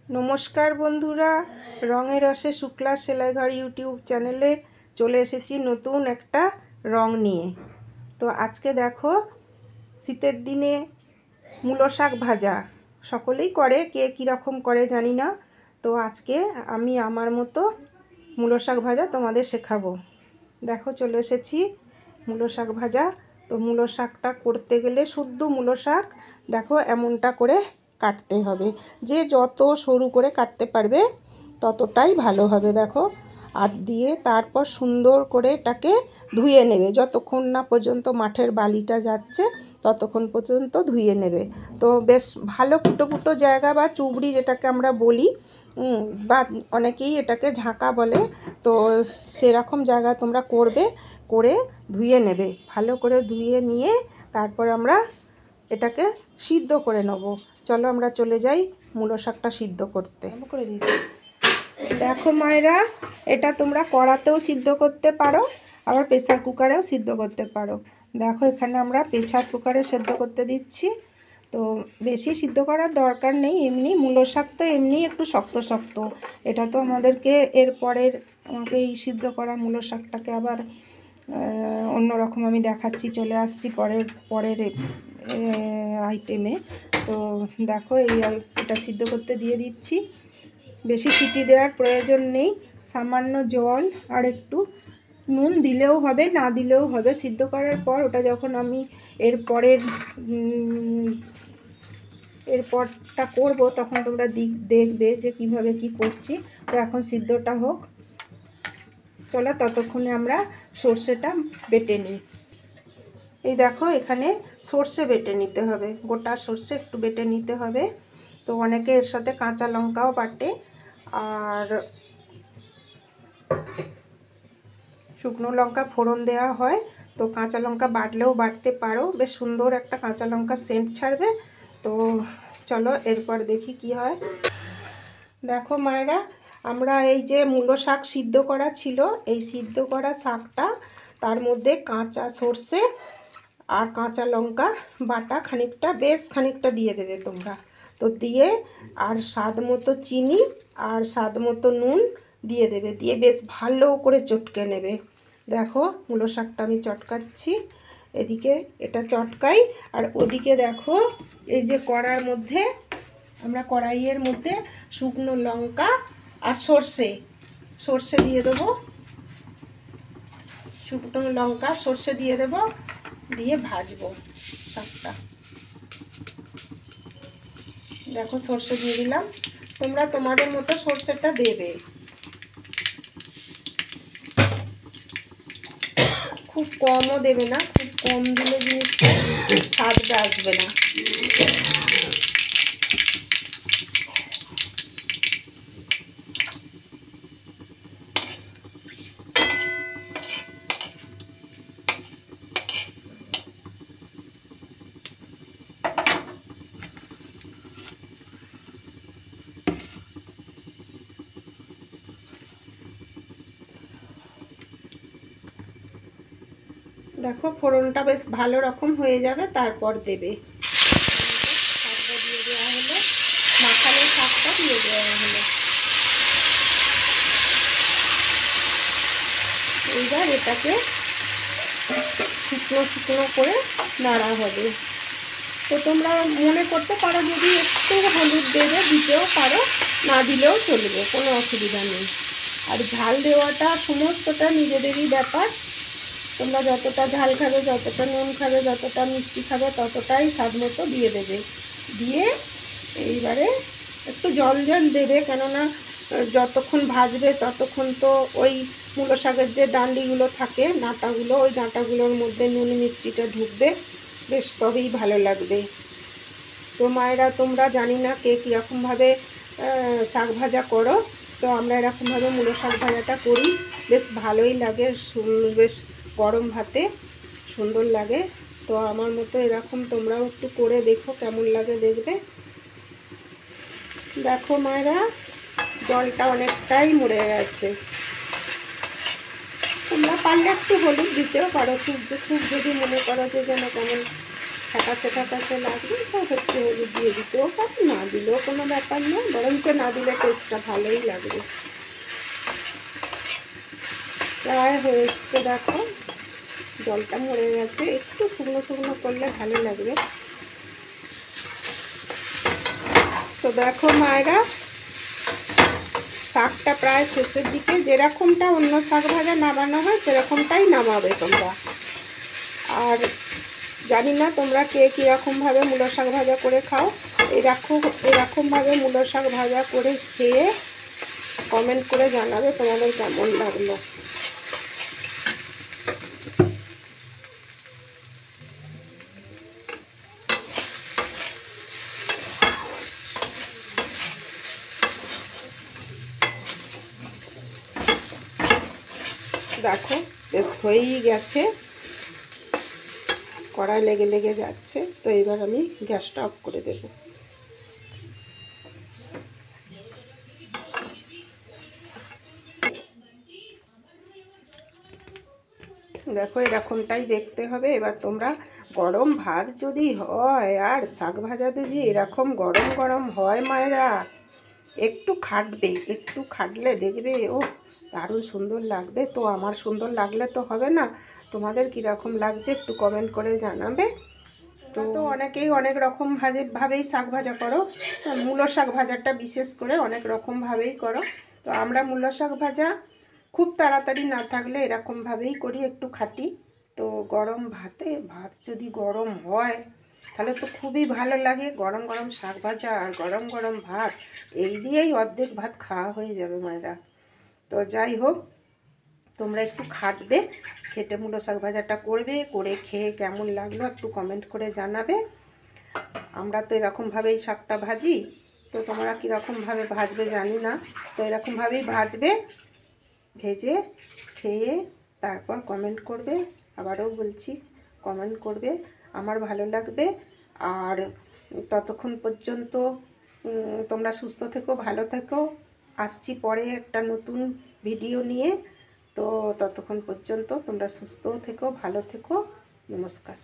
নমস্কার বন্ধুরা, রঙের রসে শুক্লা সেলাইঘর ইউটিউব চ্যানেলে চলে এসেছি নতুন একটা রং নিয়ে। তো আজকে দেখো, শীতের দিনে মূলো শাক ভাজা সকলেই করে, কে কীরকম করে জানি না। তো আজকে আমি আমার মতো মূলো শাক ভাজা তোমাদের শেখাবো। দেখো চলে এসেছি মূলো শাক ভাজা। তো মূলো শাকটা করতে গেলে শুদ্ধ মূলো শাক দেখো এমনটা করে কাটতে হবে, যে যত সরু করে কাটতে পারবে ততটাই ভালো হবে। দেখো আর দিয়ে তারপর সুন্দর করে এটাকে ধুয়ে নেবে, যতক্ষণ না পর্যন্ত মাঠের বালিটা যাচ্ছে ততক্ষণ পর্যন্ত ধুয়ে নেবে। তো বেশ ভালো ফুটো ফুটো জায়গা বা চুবড়ি যেটাকে আমরা বলি, বা অনেকেই এটাকে ঝাঁকা বলে, তো সেরকম জায়গা তোমরা করবে, করে ধুয়ে নেবে। ভালো করে ধুয়ে নিয়ে তারপর আমরা এটাকে সিদ্ধ করে নেব। চলো আমরা চলে যাই মূলো শাকটা সিদ্ধ করতে। করে দিচ্ছি। দেখো মায়েরা, এটা তোমরা কড়াতেও সিদ্ধ করতে পারো, আবার প্রেসার কুকারেও সিদ্ধ করতে পারো। দেখো এখানে আমরা প্রেসার কুকারে সিদ্ধ করতে দিচ্ছি। তো বেশি সিদ্ধ করার দরকার নেই, এমনি মূলো শাক তো এমনি একটু শক্ত শক্ত। এটা তো আমাদেরকে এরপরের আমাকে এই সিদ্ধ করা মূলো শাকটাকে আবার অন্যরকম আমি দেখাচ্ছি, চলে আসছি পরের আইটেমে। তো দেখো এটা সিদ্ধ করতে দিয়ে দিচ্ছি। বেশি সিটি দেওয়ার প্রয়োজন নেই, সামান্য জল আর একটু নুন দিলেও হবে, না দিলেও হবে। সিদ্ধ করার পর ওটা যখন আমি এরপরটা করব তখন তোমরা দেখবে যে কিভাবে কি করছি। তো এখন সিদ্ধটা হোক, চলো ততক্ষণে আমরা সর্ষেটা বেটে নিই। এই দেখো এখানে সর্ষে বেটে নিতে হবে, গোটা সর্ষে একটু বেটে নিতে হবে। তো অনেকে এর সাথে কাঁচা লঙ্কাও বাটে, আর শুকনো লঙ্কা ফোড়ন দেওয়া হয়। তো কাঁচা লঙ্কা বাটলেও বাটতে পারো, বেশ সুন্দর একটা কাঁচা লঙ্কা সেন্ট ছাড়বে। তো চলো এরপর দেখি কি হয়। দেখো মায়েরা, আমরা এই যে মূলো শাক সিদ্ধ করা ছিল, এই সিদ্ধ করা শাকটা তার মধ্যে কাঁচা সর্ষে আর কাঁচা লঙ্কা বাটা খানিকটা, বেশ খানিকটা দিয়ে দেবে তোমরা। তো দিয়ে আর স্বাদ মতো চিনি আর স্বাদ মতো নুন দিয়ে দেবে, দিয়ে বেশ ভালো করে চটকে নেবে। দেখো মূলো শাকটা আমি চটকাচ্ছি, এদিকে এটা চটকাই আর ওদিকে দেখো এই যে কড়াইয়ের মধ্যে শুকনো লঙ্কা আর সর্ষে দিয়ে দেবো, শুকনো লঙ্কা সর্ষে দিয়ে দেবো, দিয়ে ভাজবো শাকটা। দেখো সর্ষে দিয়ে দিলাম, তোমরা তোমাদের মতো সর্ষেটা দেবে, খুব কমও দেবে না, খুব কম দিলে জিনিসটা স্বাদটা আসবে না। দেখো ফোড়নটা বেশ ভালো রকম হয়ে যাবে, তারপর দেবে শাকটা দিয়ে দেওয়া হলো, মাখানো শাকটা দিয়ে দেওয়া হলো। এইবার এটাকে শুকনো শুকনো করে নাড়া হবে। তো তোমরা মনে করতে পারো যদি একটু হলুদ দেবে, দিতেও পারো, না দিলেও চলবে, কোনো অসুবিধা নেই। আর ঝাল দেওয়াটা সমস্তটা নিজেদেরই ব্যাপার, তোমরা যতটা ঝাল খাবে, যতটা নুন খাবে, যতটা মিষ্টি খাবে ততটাই স্বাদ মতো দিয়ে দেবে। দিয়ে এইবারে একটু জল দেবে, কেননা যতক্ষণ ভাজবে ততক্ষণ তো ওই মূলো শাকের যে ডান্ডিগুলো থাকে, ডাঁটাগুলো, ওই ডাঁটাগুলোর মধ্যে নুন মিষ্টিটা ঢুকবে, বেশ তবেই ভালো লাগবে। তো মায়েরা তোমরা জানি না কে কীরকমভাবে শাক ভাজা করো, তো আমরা এরকমভাবে মূলো শাক ভাজাটা করি, বেশ ভালোই লাগে, বেশ গরম ভাতে সুন্দর লাগে। তো আমার মতো এরকম তোমরাও একটু করে দেখো কেমন লাগে দেখবে। দেখো মায়েরা, জলটা অনেকটাই মরে গেছে, তোমরা পারলে একটু হলুদ দিতেও পারো, খুব যদি মনে করো যে যেন কেমন ফ্যাকাশে ফ্যাকাশে লাগবে তো একটু হলুদ দিয়ে দিতেও পারি, না দিলেও কোনো ব্যাপার না, বরঞ্চ না দিলে টেস্টটা ভালোই লাগবে। প্রায় হয়ে এসছে, দেখো জলটা মরে গেছে, একটু শুকনো শুকনো করলে ভালো লাগবে। তো দেখো মায়েরা, শাকটা প্রায় শেষের দিকে, যেরকমটা অন্য শাক ভাজা নামানো হয় সেরকমটাই নামাবে তোমরা। আর জানি না তোমরা কে কীরকমভাবে মূলো শাক ভাজা করে খাও, এরকমভাবে মূলো শাক ভাজা করে খেয়ে কমেন্ট করে জানাবে তোমাদের কেমন লাগলো। দেখো বেশ হয়েই গেছে, কড়াই লেগে লেগে যাচ্ছে। তো এবার আমি গ্যাসটা অফ করে দেব। দেখো এরকমটাই দেখতে হবে। এবার তোমরা গরম ভাত যদি হয় আর শাক ভাজা যদি এরকম গরম গরম হয় মায়েরা, একটু খাটবে, একটু খাটলে দেখবে ও দারুণ সুন্দর লাগবে। তো আমার সুন্দর লাগলে তো হবে না, তোমাদের কীরকম লাগছে একটু কমেন্ট করে জানাবে। তো অনেকেই অনেক রকম ভাবেই শাক ভাজা করো, মূলো শাক ভাজাটা বিশেষ করে অনেক রকমভাবেই করো। তো আমরা মূলো শাক ভাজা খুব তাড়াতাড়ি না থাকলে এরকমভাবেই করি, একটু খাটি। তো গরম ভাতে, ভাত যদি গরম হয় তাহলে তো খুবই ভালো লাগে। গরম গরম শাক ভাজা আর গরম গরম ভাত, এই দিয়েই অর্ধেক ভাত খাওয়া হয়ে যাবে মায়েরা। তো যাই হোক, তোমরা একটু খাটবে, খেটে মূলো শাক ভাজাটা করবে, করে খেয়ে কেমন লাগলো একটু কমেন্ট করে জানাবে। আমরা তো এরকমভাবেই শাকটা ভাজি, তো তোমরা কীরকমভাবে ভাজবে জানি না। তো এরকমভাবেই ভাজবে, ভেজে খেয়ে তারপর কমেন্ট করবে। আবারও বলছি, কমেন্ট করবে, আমার ভালো লাগবে। আর ততক্ষণ পর্যন্ত তোমরা সুস্থ থেকো, ভালো থেকো। আসছি পরে একটা নতুন ভিডিও নিয়ে। তো ততক্ষণ পর্যন্ত তোমরা সুস্থ থেকো, ভালো থেকো। নমস্কার।